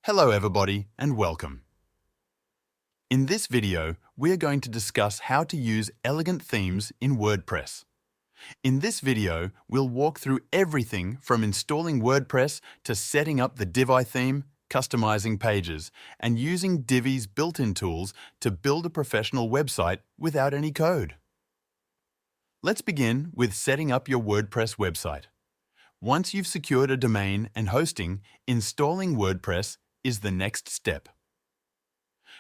Hello everybody and welcome. In this video, we are going to discuss how to use elegant themes in WordPress. In this video, we'll walk through everything from installing WordPress to setting up the Divi theme, customizing pages, and using Divi's built-in tools to build a professional website without any code. Let's begin with setting up your WordPress website. Once you've secured a domain and hosting, installing WordPress is the next step.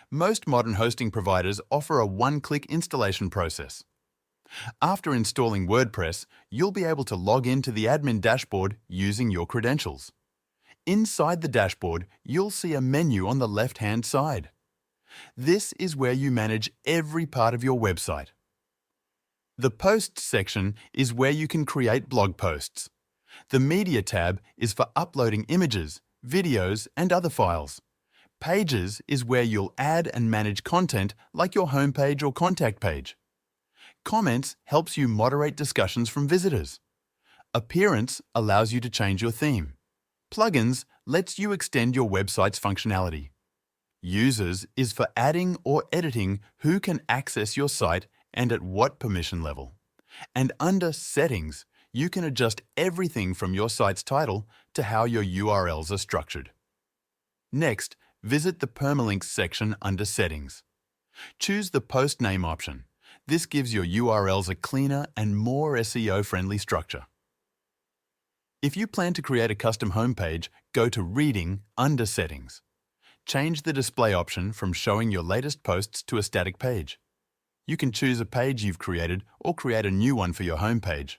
Most modern hosting providers offer a one-click installation process. After installing WordPress, you'll be able to log into the admin dashboard using your credentials. Inside the dashboard, you'll see a menu on the left-hand side. This is where you manage every part of your website. The Posts section is where you can create blog posts. The Media tab is for uploading images, videos, and other files. Pages is where you'll add and manage content like your homepage or contact page. Comments helps you moderate discussions from visitors. Appearance allows you to change your theme. Plugins lets you extend your website's functionality. Users is for adding or editing who can access your site and at what permission level. And under Settings, you can adjust everything from your site's title to how your URLs are structured. Next, visit the Permalinks section under Settings. Choose the Post Name option. This gives your URLs a cleaner and more SEO-friendly structure. If you plan to create a custom homepage, go to Reading under Settings. Change the display option from showing your latest posts to a static page. You can choose a page you've created or create a new one for your homepage.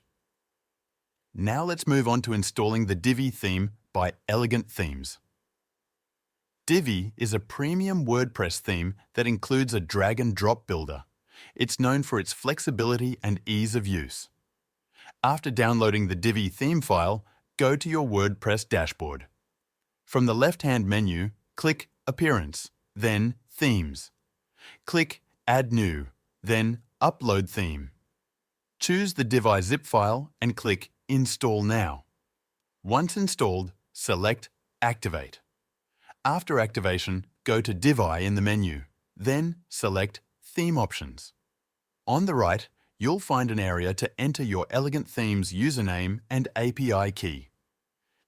Now let's move on to installing the Divi theme by Elegant Themes. Divi is a premium WordPress theme that includes a drag-and-drop builder. It's known for its flexibility and ease of use. After downloading the Divi theme file, go to your WordPress dashboard. From the left-hand menu, click Appearance, then Themes. Click Add New, then Upload Theme. Choose the Divi zip file and click Install Now. Once installed, select Activate. After activation, go to Divi in the menu, then select Theme Options. On the right, you'll find an area to enter your Elegant Themes username and API key.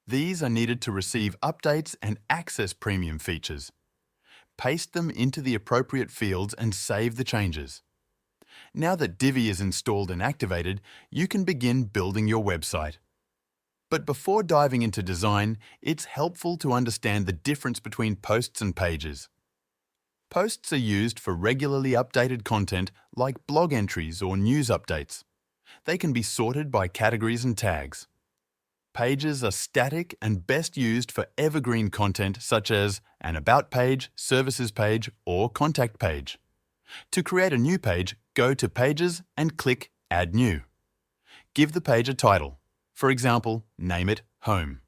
These are needed to receive updates and access premium features. Paste them into the appropriate fields and save the changes. Now that Divi is installed and activated, you can begin building your website. But before diving into design, it's helpful to understand the difference between posts and pages. Posts are used for regularly updated content like blog entries or news updates. They can be sorted by categories and tags. Pages are static and best used for evergreen content such as an About page, Services page, or Contact page. To create a new page, go to Pages and click Add New. Give the page a title. For example, name it Home.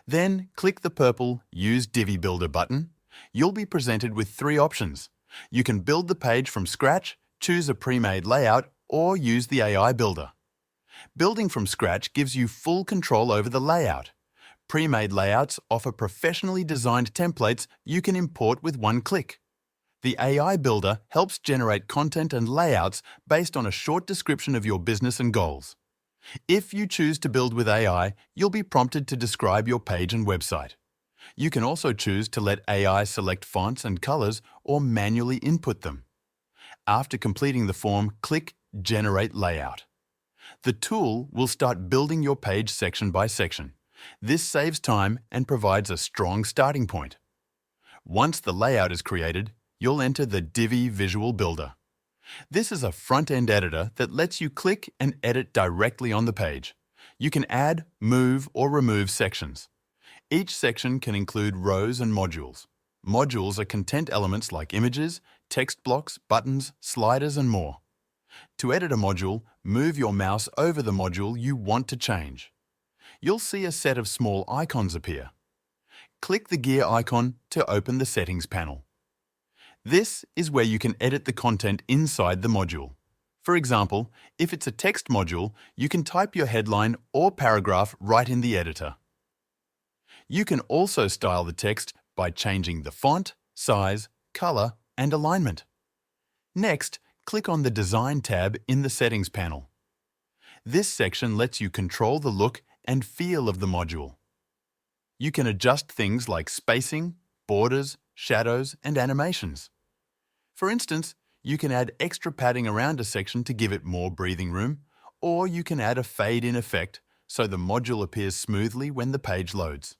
Then click the purple Use Divi Builder button. You'll be presented with three options. You can build the page from scratch, choose a pre-made layout, or use the AI Builder. Building from scratch gives you full control over the layout. Pre-made layouts offer professionally designed templates you can import with one click. The AI Builder helps generate content and layouts based on a short description of your business and goals. If you choose to build with AI, you'll be prompted to describe your page and website. You can also choose to let AI select fonts and colors or manually input them. After completing the form, click Generate Layout. The tool will start building your page section by section. This saves time and provides a strong starting point. Once the layout is created, you'll enter the Divi Visual Builder. This is a front-end editor that lets you click and edit directly on the page. You can add, move, or remove sections. Each section can include rows and modules. Modules are content elements like images, text blocks, buttons, sliders, and more. To edit a module, move your mouse over the module you want to change. You'll see a set of small icons appear. Click the gear icon to open the Settings panel. This is where you can edit the content inside the module. For example, if it's a text module, you can type your headline or paragraph right in the editor. You can also style the text by changing the font, size, color, and alignment. Next, click on the Design tab in the Settings panel. This section lets you control the look and feel of the module. You can adjust things like spacing, borders, shadows, and animations. For instance, you can add extra padding around a section to give it more breathing room, or you can add a fade-in effect so the module appears smoothly when the page loads.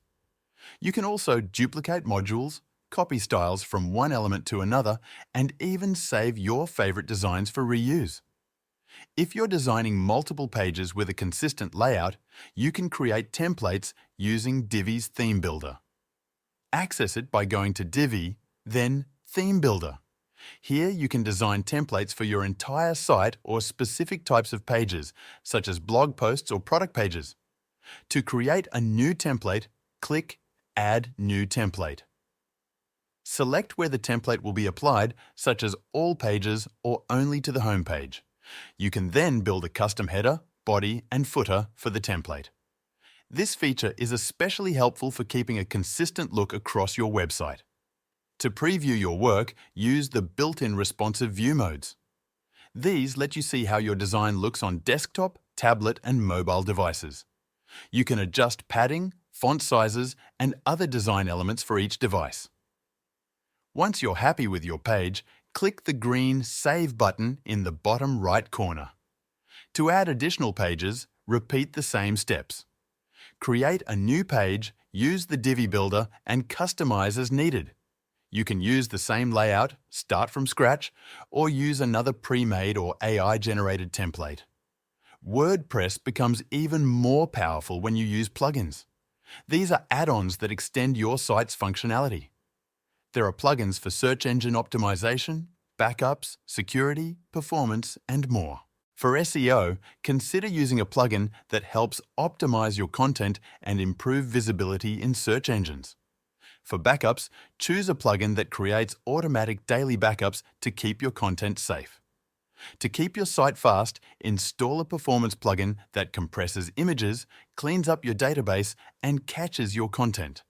You can also duplicate modules, copy styles from one element to another, and even save your favorite designs for reuse. If you're designing multiple pages with a consistent layout, you can create templates using Divi's Theme Builder. Access it by going to Divi, then Theme Builder. Here you can design templates for your entire site or specific types of pages, such as blog posts or product pages. To create a new template, click Add New Template. Select where the template will be applied, such as all pages or only to the home page. You can then build a custom header, body, and footer for the template. This feature is especially helpful for keeping a consistent look across your website. To preview your work, use the built-in responsive view modes. These let you see how your design looks on desktop, tablet, and mobile devices. You can adjust padding, font sizes, and other design elements for each device. Once you're happy with your page, click the green Save button in the bottom right corner. To add additional pages, repeat the same steps. Create a new page, use the Divi Builder, and customize as needed. You can use the same layout, start from scratch, or use another pre-made or AI-generated template. WordPress becomes even more powerful when you use plugins. These are add-ons that extend your site's functionality. There are plugins for search engine optimization, backups, security, performance, and more. For SEO, consider using a plugin that helps optimize your content and improve visibility in search engines. For backups, choose a plugin that creates automatic daily backups to keep your content safe. To keep your site fast, install a performance plugin that compresses images, cleans up your database, and caches your content.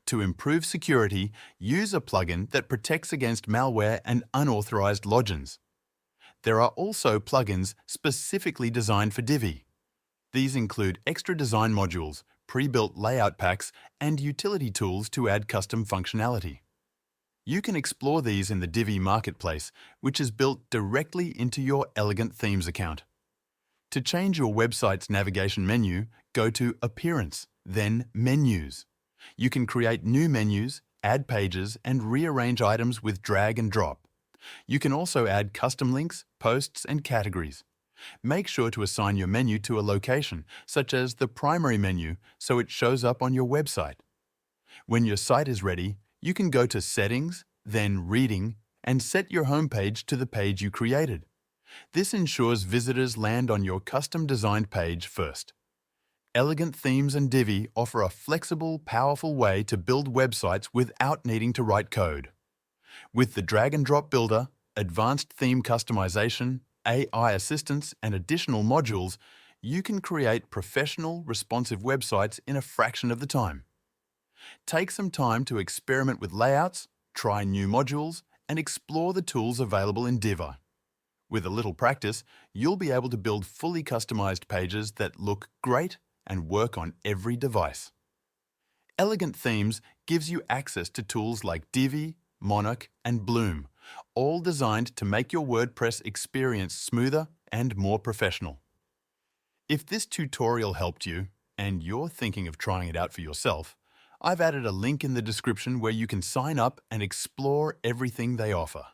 To improve security, use a plugin that protects against malware and unauthorized logins. There are also plugins specifically designed for Divi. These include extra design modules, pre-built layout packs, and utility tools to add custom functionality. You can explore these in the Divi Marketplace, which is built directly into your Elegant Themes account. To change your website's navigation menu, go to Appearance, then Menus. You can create new menus, add pages, and rearrange items with drag and drop. You can also add custom links, posts, and categories. Make sure to assign your menu to a location, such as the primary menu, so it shows up on your website. When your site is ready, you can go to Settings, then Reading, and set your homepage to the page you created. This ensures visitors land on your custom-designed page first. Elegant Themes and Divi offer a flexible, powerful way to build websites without needing to write code. With the drag-and-drop builder, advanced theme customization, AI assistance, and additional modules, you can create professional, responsive websites in a fraction of the time. Take some time to experiment with layouts, try new modules, and explore the tools available in Divi. With a little practice, you'll be able to build fully customized pages that look great and work on every device. Elegant Themes gives you access to tools like Divi, Monarch, and Bloom, all designed to make your WordPress experience smoother and more professional. If this tutorial helped you, and you're thinking of trying it out for yourself, I've added a link in the description where you can sign up and explore everything they offer.